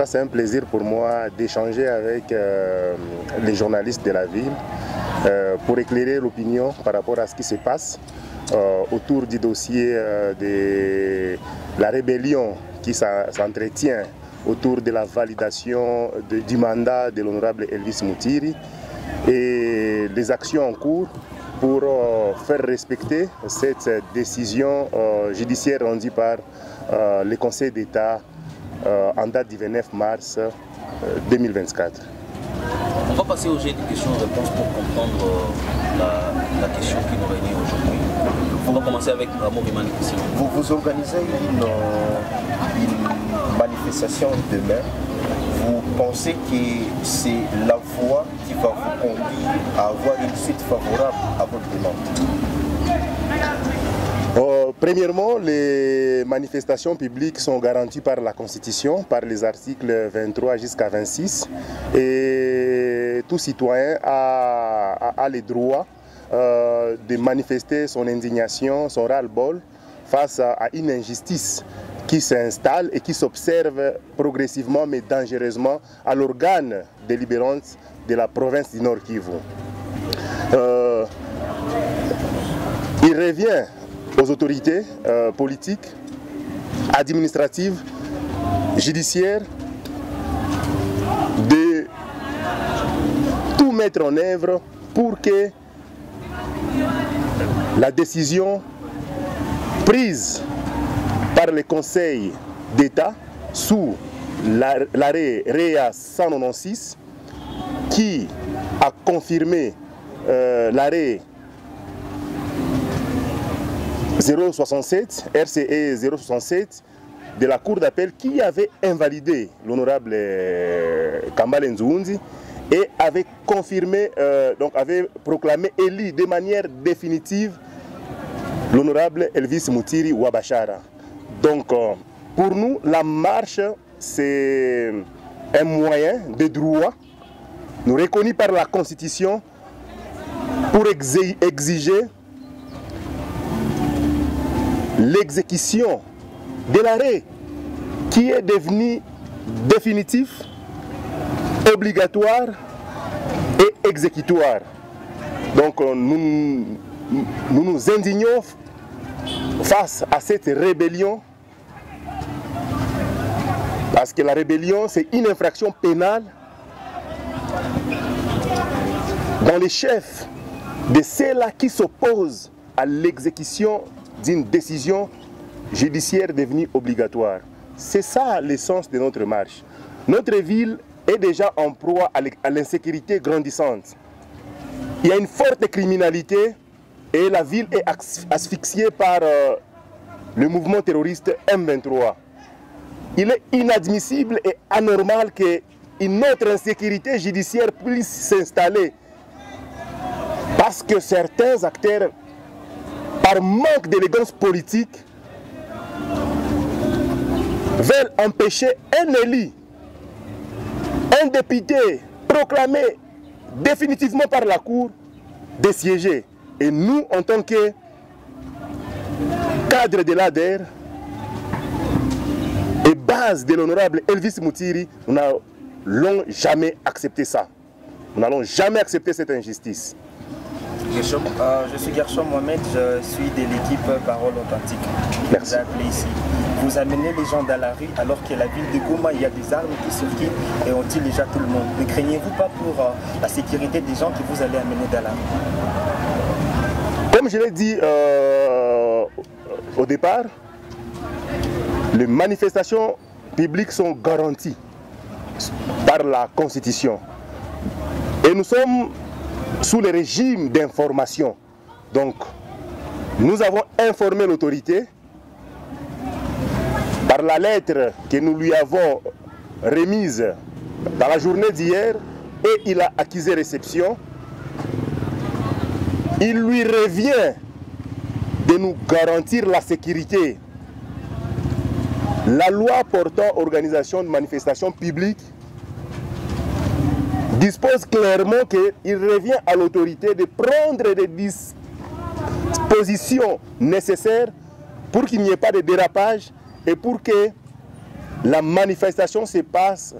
C'est un plaisir pour moi d'échanger avec les journalistes de la ville pour éclairer l'opinion par rapport à ce qui se passe autour du dossier de la rébellion qui s'entretient autour de la validation du mandat de l'honorable Elvis Mutiri et les actions en cours pour faire respecter cette décision judiciaire rendue par le Conseil d'État en date du 29 mars 2024. On va passer au jet de questions-réponses pour comprendre la question qui nous réunit aujourd'hui. On va commencer avec Morimani. Vous organisez une manifestation demain. Vous pensez que c'est la voie qui va vous conduire à avoir une suite favorable à votre demande? Premièrement, les manifestations publiques sont garanties par la Constitution, par les articles 23 jusqu'à 26. Et tout citoyen a le droit de manifester son indignation, son ras-le-bol face à une injustice qui s'installe et qui s'observe progressivement mais dangereusement à l'organe délibérante de la province du Nord Kivu. Il revient aux autorités politiques, administratives, judiciaires de tout mettre en œuvre pour que la décision prise par le Conseil d'État sous l'arrêt REA 196 qui a confirmé l'arrêt 067, RCE 067 de la Cour d'appel qui avait invalidé l'honorable Kambale Nzoundi et avait confirmé, donc avait proclamé élu de manière définitive l'honorable Elvis Mutiri Wabashara. Donc pour nous, la marche, c'est un moyen de droit, nous reconnu par la Constitution, pour exiger l'exécution de l'arrêt qui est devenu définitif, obligatoire et exécutoire. Donc nous nous indignons face à cette rébellion parce que la rébellion c'est une infraction pénale dans les chefs de ceux-là qui s'opposent à l'exécution d'une décision judiciaire devenue obligatoire. C'est ça l'essence de notre marche. Notre ville est déjà en proie à l'insécurité grandissante. Il y a une forte criminalité et la ville est asphyxiée par le mouvement terroriste M23. Il est inadmissible et anormal qu'une autre insécurité judiciaire puisse s'installer parce que certains acteurs, par manque d'élégance politique, veulent empêcher un élu, un député proclamé définitivement par la Cour de siéger. Et nous, en tant que cadre de l'ADER et base de l'honorable Elvis Mutiri, nous n'allons jamais accepter ça. Nous n'allons jamais accepter cette injustice. Je suis Gershom Mohamed, je suis de l'équipe Parole Authentique. Merci. Vous appelez ici. Vous amenez les gens dans la rue alors que la ville de Goma, il y a des armes qui circulent et on tue déjà tout le monde. Ne craignez-vous pas pour la sécurité des gens que vous allez amener dans la rue? Comme je l'ai dit au départ, les manifestations publiques sont garanties par la Constitution. Et nous sommes sous le régime d'information. Donc, nous avons informé l'autorité par la lettre que nous lui avons remise dans la journée d'hier et il a accusé réception. Il lui revient de nous garantir la sécurité. La loi portant organisation de manifestations publiques dispose clairement qu'il revient à l'autorité de prendre des dispositions nécessaires pour qu'il n'y ait pas de dérapage et pour que la manifestation se passe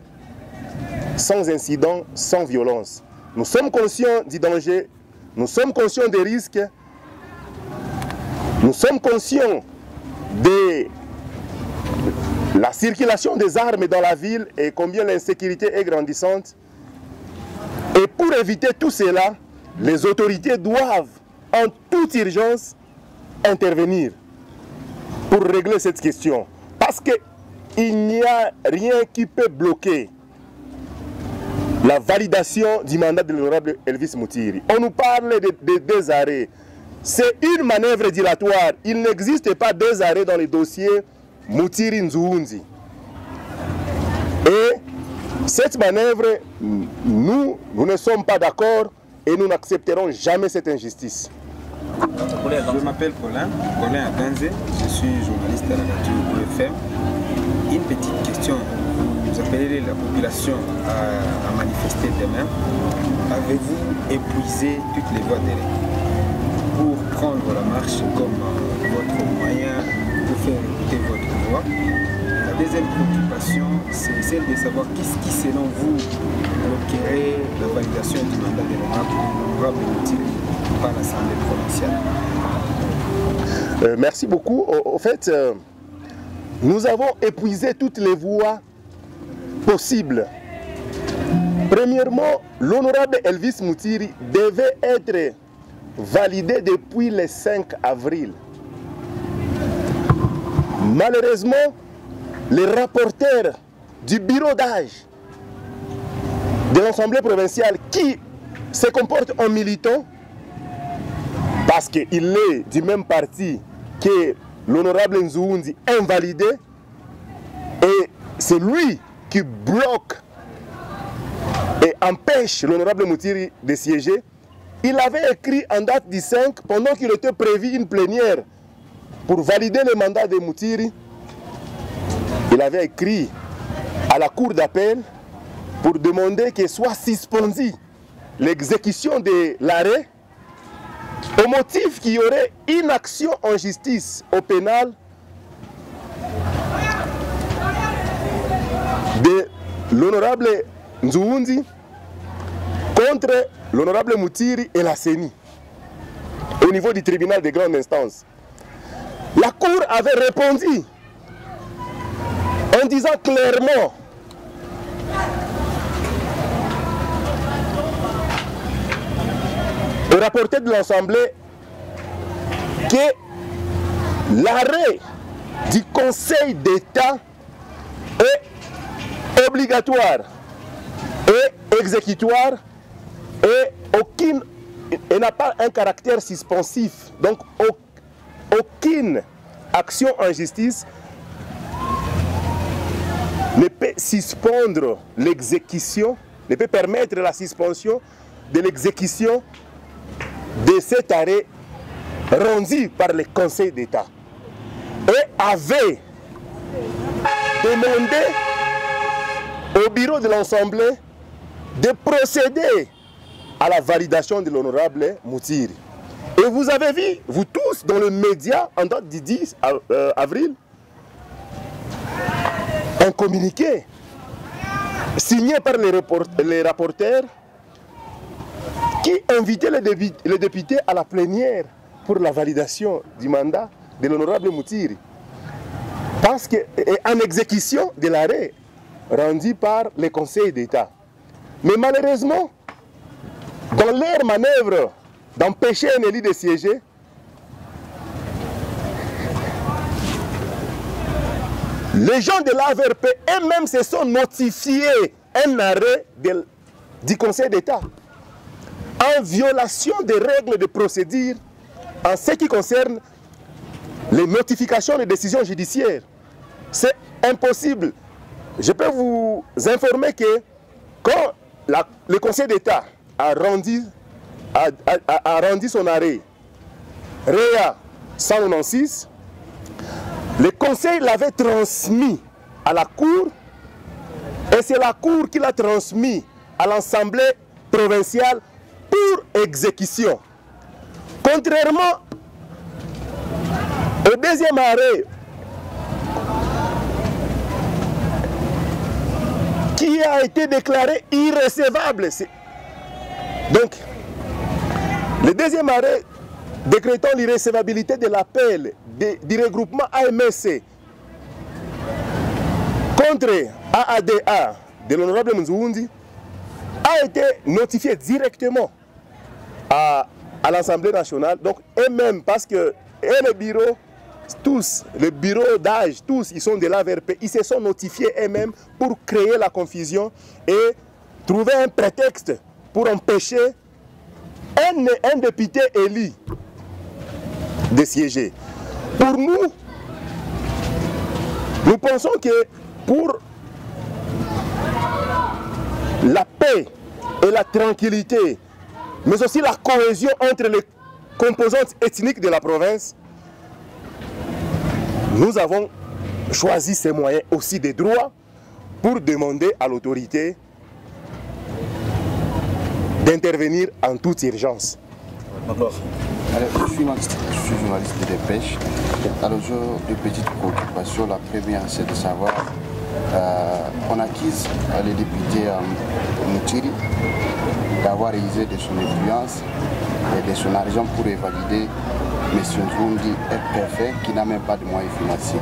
sans incident, sans violence. Nous sommes conscients du danger, nous sommes conscients des risques, nous sommes conscients de la circulation des armes dans la ville et combien l'insécurité est grandissante. Et pour éviter tout cela, les autorités doivent en toute urgence intervenir pour régler cette question. Parce qu'il n'y a rien qui peut bloquer la validation du mandat de l'honorable Elvis Mutiri. On nous parle de deux arrêts. C'est une manœuvre dilatoire. Il n'existe pas deux arrêts dans les dossiers Mutiri Nzuhunzi. Et cette manœuvre, nous ne sommes pas d'accord et nous n'accepterons jamais cette injustice. Je m'appelle Colin Aganze, je suis journaliste à la radio UFM. Une petite question, vous appelez la population à manifester demain. Avez-vous épuisé toutes les voies de règle pour prendre la marche comme votre moyen de faire écouter votre voix? La deuxième préoccupation, c'est celle de savoir qu'est-ce qui, selon vous, bloquerait la validation du mandat de l'honorable Mutiri par l'Assemblée provinciale. Merci beaucoup. Au fait, nous avons épuisé toutes les voies possibles. Premièrement, l'honorable Elvis Mutiri devait être validé depuis le 5 avril. Malheureusement, les rapporteurs du bureau d'âge de l'Assemblée provinciale qui se comporte en militant, parce qu'il est du même parti que l'honorable Nzuhunzi invalidé, et c'est lui qui bloque et empêche l'honorable Mutiri de siéger. Il avait écrit en date du 5, pendant qu'il était prévu une plénière pour valider le mandat de Mutiri, il avait écrit à la cour d'appel pour demander que soit suspendue l'exécution de l'arrêt au motif qu'il y aurait une action en justice au pénal de l'honorable Nzuhunzi contre l'honorable Mutiri et la CENI au niveau du tribunal de grande instance. La cour avait répondu en disant clairement au rapporteur de l'Assemblée que l'arrêt du Conseil d'État est obligatoire et exécutoire et n'a pas un caractère suspensif. Donc aucune action en justice ne peut suspendre l'exécution, ne peut permettre la suspension de l'exécution de cet arrêt rendu par le Conseil d'État. Et avait demandé au bureau de l'Assemblée de procéder à la validation de l'honorable Mutiri. Et vous avez vu, vous tous, dans le média, en date du 10 avril, un communiqué signé par les rapporteurs qui invitait les députés à la plénière pour la validation du mandat de l'honorable Mutiri. Parce qu'en exécution de l'arrêt rendu par le Conseil d'État. Mais malheureusement, dans leur manœuvre d'empêcher un élu de siéger, les gens de l'AVRP eux-mêmes se sont notifiés un arrêt du Conseil d'État en violation des règles de procédure en ce qui concerne les notifications de décisions judiciaires. C'est impossible. Je peux vous informer que quand le Conseil d'État a rendu son arrêt REA 196, le Conseil l'avait transmis à la Cour et c'est la Cour qui l'a transmis à l'Assemblée provinciale pour exécution. Contrairement au deuxième arrêt a été déclaré irrecevable. Donc, le deuxième arrêt décrétant l'irrecevabilité de l'appel du regroupement AMSC contre AADA de l'honorable Nzoundi a été notifié directement à l'Assemblée nationale. Donc, et même parce que le bureau, tous, le bureau d'âge, tous, ils sont de l'AVRP, ils se sont notifiés eux-mêmes pour créer la confusion et trouver un prétexte pour empêcher un député élu de siéger. Pour nous, nous pensons que pour la paix et la tranquillité, mais aussi la cohésion entre les composantes ethniques de la province, nous avons choisi ces moyens aussi des droits pour demander à l'autorité d'intervenir en toute urgence. Alors, je suis journaliste de dépêche. Alors, j'ai deux petites préoccupations. La première, c'est de savoir, on accuse le député Moutiri d'avoir usé de son influence et de son argent pour valider M. Nzoundi est préfet qui n'a même pas de moyens financiers.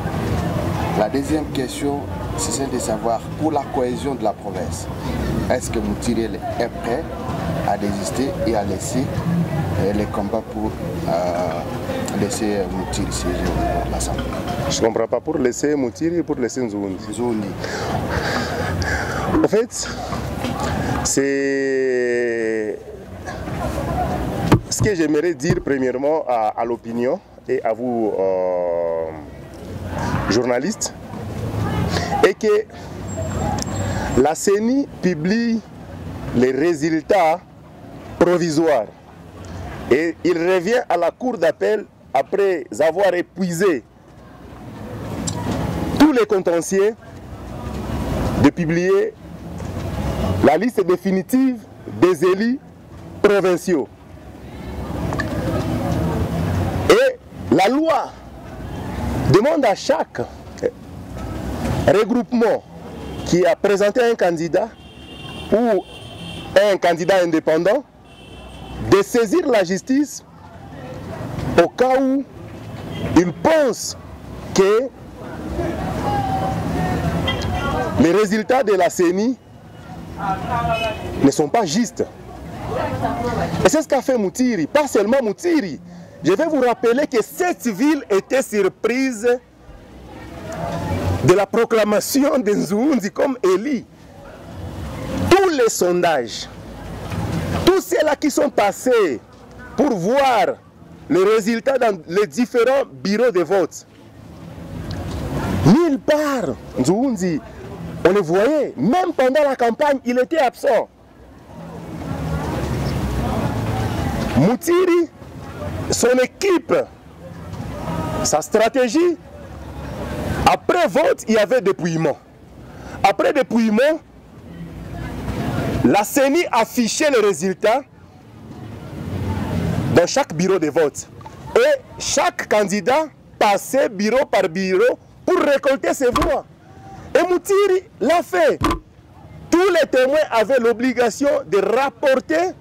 La deuxième question, c'est celle de savoir, pour la cohésion de la province, est-ce que Moutiri est prêt à désister et à laisser les combats pour laisser Moutiri siéger au l'Assemblée? Je ne comprends pas, pour laisser Moutiri et pour laisser Nzoundi. En fait, c'est ce que j'aimerais dire premièrement à l'opinion et à vous, journalistes, est que la CENI publie les résultats provisoires et il revient à la cour d'appel après avoir épuisé tous les contentieux de publier la liste définitive des élus provinciaux. Et la loi demande à chaque regroupement qui a présenté un candidat ou un candidat indépendant de saisir la justice au cas où il pense que les résultats de la CENI ne sont pas justes. Et c'est ce qu'a fait Moutiri, pas seulement Moutiri. Je vais vous rappeler que cette ville était surprise de la proclamation de Nzoundi comme élu. Tous les sondages, tous ceux-là qui sont passés pour voir les résultats dans les différents bureaux de vote, nulle part Nzoundi, on le voyait, même pendant la campagne, il était absent. Moutiri, son équipe, sa stratégie, après vote, il y avait dépouillement. Après dépouillement, la CENI affichait les résultats dans chaque bureau de vote. Et chaque candidat passait bureau par bureau pour récolter ses voix. Et Moutiri l'a fait. Tous les témoins avaient l'obligation de rapporter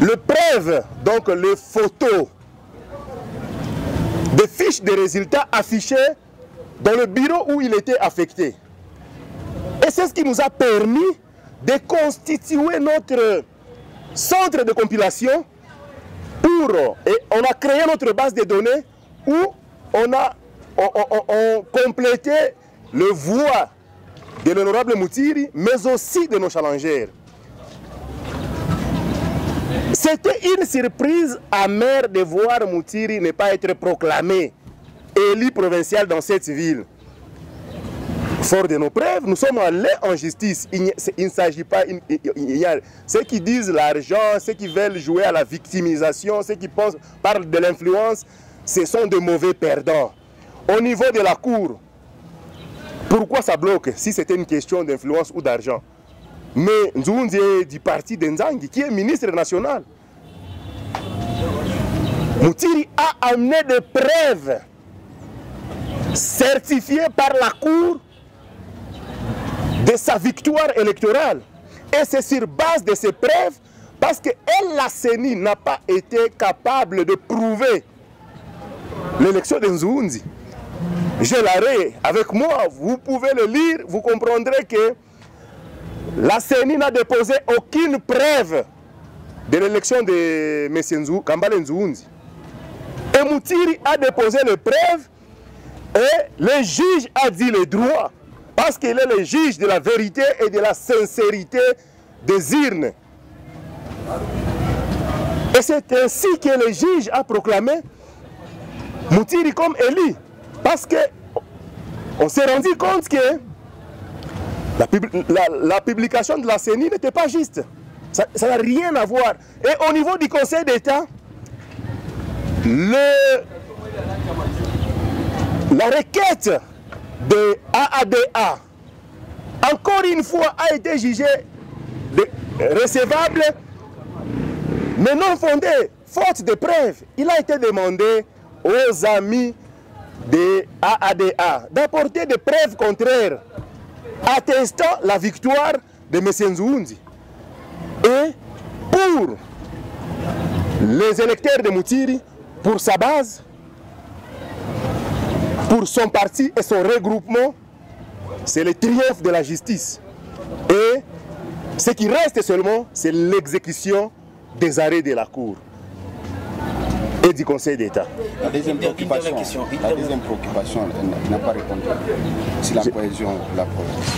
le preuve, donc les photos des fiches de résultats affichées dans le bureau où il était affecté. Et c'est ce qui nous a permis de constituer notre centre de compilation et on a créé notre base de données où on complétait le voix de l'honorable Moutiri, mais aussi de nos challengers. C'était une surprise amère de voir Moutiri ne pas être proclamé élu provincial dans cette ville. Fort de nos preuves, nous sommes allés en justice. Il ne s'agit pas... Ceux qui disent l'argent, ceux qui veulent jouer à la victimisation, ceux qui parlent de l'influence, ce sont de mauvais perdants. Au niveau de la Cour, pourquoi ça bloque si c'était une question d'influence ou d'argent? Mais Nzoundi est du parti d'Nzangi, qui est ministre national. Moutiri a amené des preuves certifiées par la Cour de sa victoire électorale. Et c'est sur base de ces preuves, parce que la CENI n'a pas été capable de prouver l'élection de Nzoundi. J'ai l'arrêt avec moi, vous pouvez le lire, vous comprendrez que la CENI n'a déposé aucune preuve de l'élection de M. Kambale Nzoundi. Et Moutiri a déposé les preuves et le juge a dit le droit, parce qu'il est le juge de la vérité et de la sincérité des urnes. Et c'est ainsi que le juge a proclamé Moutiri comme élu. Parce qu'on s'est rendu compte que la publication de la CENI n'était pas juste. Ça n'a rien à voir. Et au niveau du Conseil d'État, la requête de AADA, encore une fois, a été jugée recevable, mais non fondée, faute de preuves. Il a été demandé aux amis de AADA d'apporter des preuves contraires attestant la victoire de M. Nzoundi. Et pour les électeurs de Moutiri, pour sa base, pour son parti et son regroupement, c'est le triomphe de la justice. Et ce qui reste seulement, c'est l'exécution des arrêts de la Cour et du Conseil d'État. La deuxième préoccupation n'a pas répondu. C'est la cohésion de la province.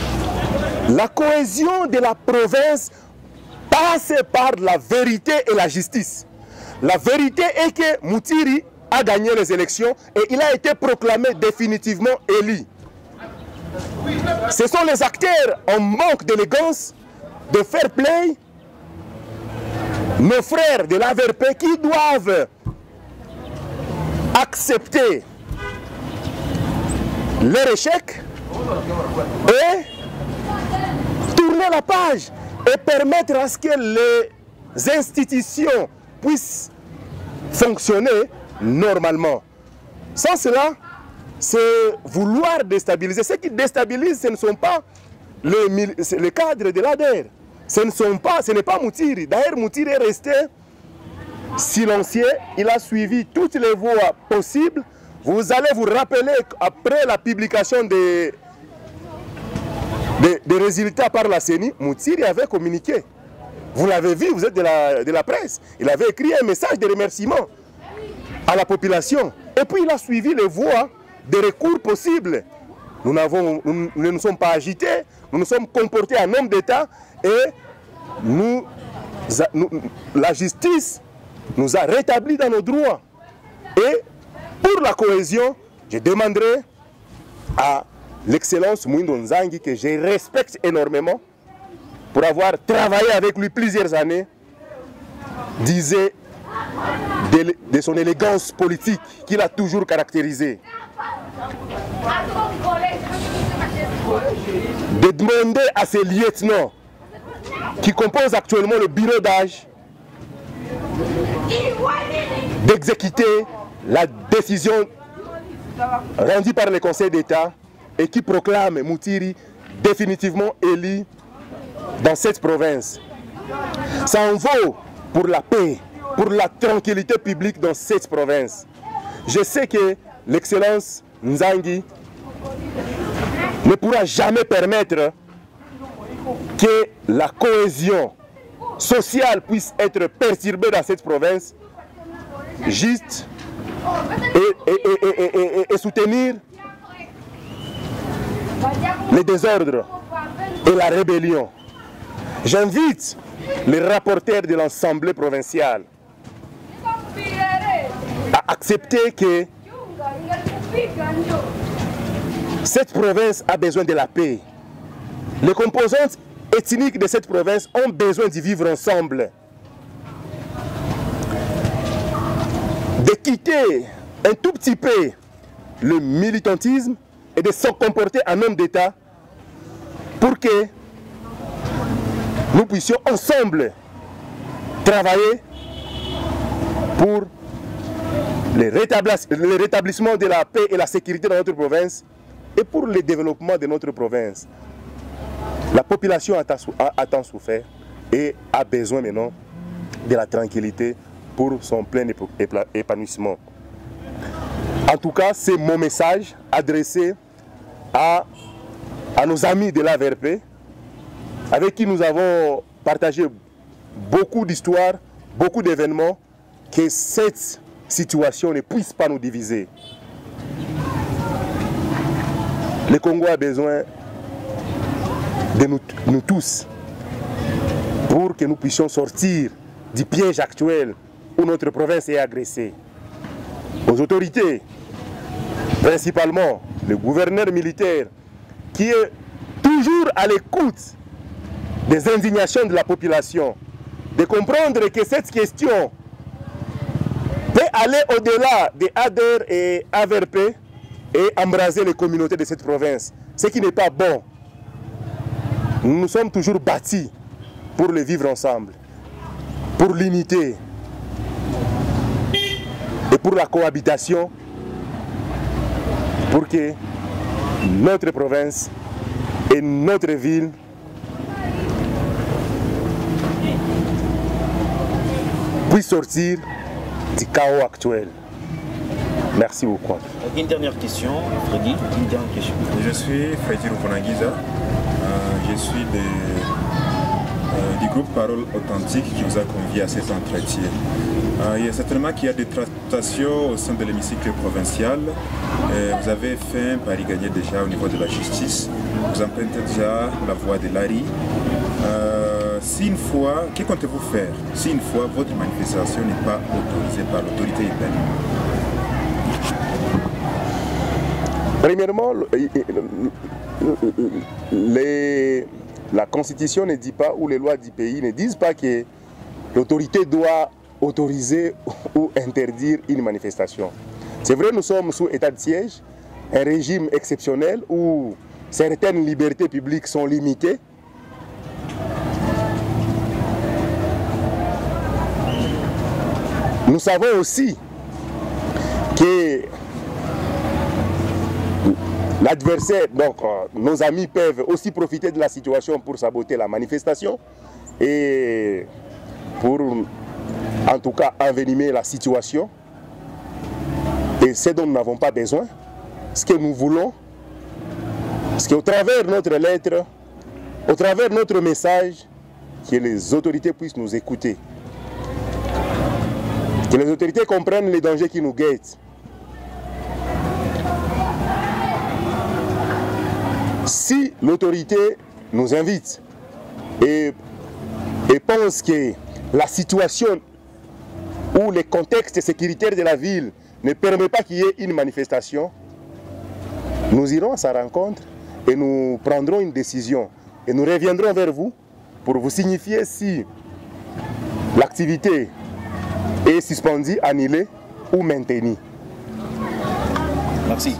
La cohésion de la province passe par la vérité et la justice. La vérité est que Moutiri a gagné les élections et il a été proclamé définitivement élu. Ce sont les acteurs en manque d'élégance, de fair play, nos frères de l'AVRP qui doivent accepter leur échec et tourner la page et permettre à ce que les institutions puissent fonctionner normalement. Sans cela, c'est vouloir déstabiliser. Ce qui déstabilise, ce ne sont pas les cadres de l'ADER. Ce n'est pas Moutiri. D'ailleurs, Moutiri est resté silencieux. Il a suivi toutes les voies possibles. Vous allez vous rappeler qu'après la publication des résultats par la CENI, Moutiri avait communiqué. Vous l'avez vu, vous êtes de la presse. Il avait écrit un message de remerciement à la population. Et puis il a suivi les voies de recours possibles. Nous ne nous sommes pas agités, nous nous sommes comportés en homme d'État et la justice nous a rétablis dans nos droits. Et pour la cohésion, je demanderai à l'excellence Mwindo Nzangi, que je respecte énormément, pour avoir travaillé avec lui plusieurs années, disait de son élégance politique qu'il a toujours caractérisée. De demander à ses lieutenants qui composent actuellement le bureau d'âge d'exécuter la décision rendue par le Conseil d'État et qui proclame Moutiri définitivement élu dans cette province. Ça en vaut pour la paix, pour la tranquillité publique dans cette province. Je sais que l'excellence Nzangi ne pourra jamais permettre que la cohésion sociale puisse être perturbée dans cette province, juste et soutenir les désordres et la rébellion. J'invite les rapporteurs de l'Assemblée provinciale à accepter que cette province a besoin de la paix. Les composantes ethniques de cette province ont besoin d'y vivre ensemble. De quitter un tout petit peu le militantisme et de se comporter en homme d'État pour que nous puissions ensemble travailler pour le rétablissement de la paix et la sécurité dans notre province et pour le développement de notre province. La population a tant souffert et a besoin maintenant de la tranquillité pour son plein épanouissement. En tout cas, c'est mon message adressé à nos amis de l'AVRP, avec qui nous avons partagé beaucoup d'histoires, beaucoup d'événements, que cette situation ne puisse pas nous diviser. Le Congo a besoin de nous tous pour que nous puissions sortir du piège actuel où notre province est agressée. Aux autorités, principalement le gouverneur militaire, qui est toujours à l'écoute des indignations de la population, de comprendre que cette question peut aller au-delà des ADER et AVRP et embraser les communautés de cette province, ce qui n'est pas bon. Nous nous sommes toujours bâtis pour le vivre ensemble, pour l'unité et pour la cohabitation, pour que notre province et notre ville puissent sortir du chaos actuel. Merci beaucoup. Une dernière question, Freddy. Une dernière question. Je suis Freddy Rukunangiza. Je suis du groupe Parole Authentique qui vous a convié à cet entretien. Il y a certainement qu'il y a des tractations au sein de l'hémicycle provincial. Vous avez fait un pari gagné déjà au niveau de la justice. Vous empruntez déjà la voie de l'ARI. Si une fois, que comptez-vous faire si une fois votre manifestation n'est pas autorisée par l'autorité urbaine? Premièrement, la Constitution ne dit pas, ou les lois du pays ne disent pas que l'autorité doit autoriser ou interdire une manifestation. C'est vrai, nous sommes sous état de siège, un régime exceptionnel où certaines libertés publiques sont limitées. Nous savons aussi que l'adversaire, donc nos amis peuvent aussi profiter de la situation pour saboter la manifestation et pour en tout cas envenimer la situation. Et ce dont nous n'avons pas besoin, ce que nous voulons, c'est qu'au travers de notre lettre, au travers de notre message, que les autorités puissent nous écouter. Que les autorités comprennent les dangers qui nous guettent. Si l'autorité nous invite et pense que la situation ou le contexte sécuritaire de la ville ne permet pas qu'il y ait une manifestation, nous irons à sa rencontre et nous prendrons une décision. Et nous reviendrons vers vous pour vous signifier si l'activité est suspendue, annulée ou maintenue. Merci.